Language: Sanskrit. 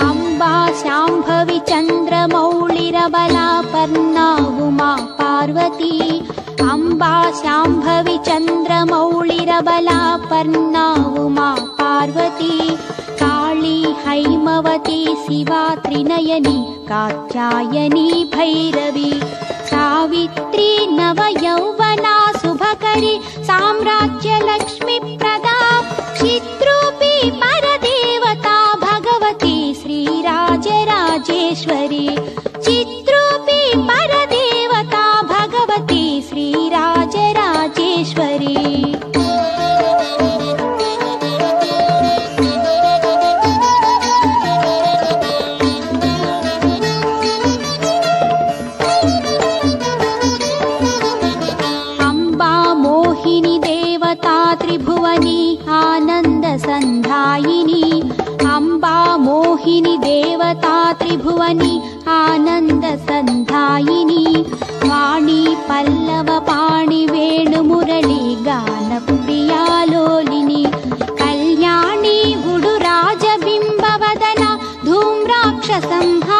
अम्बा शाम्भवी चन्द्रमौळिरबलापर्णा उमा पार्वती अम्बा शाम्भवी चन्द्रमौळिरबलापर्णा उमा पार्वती काली हैमवती शिवा त्रिनयनी कात्यायनी भैरवी सावित्री नवयौवना शुभकरी साम्राज्यलक्ष्मीप्रदा चिद्रूपी परदेवता भगवती श्रीराजराजेश्वरी चिद्रूपी परदेवता भगवती श्रीराजराजेश्वरी त्रिभुवनी आनन्दसन्धायिनी अम्बा मोहिनी देवता त्रिभुवनी आनन्दसन्धायिनी वाणी पल्लवपाणि वेणुमुरली गानप्रिया लोलिनी कल्याणी गुडुराजबिम्बवदना धूम्राक्षसंहारिणी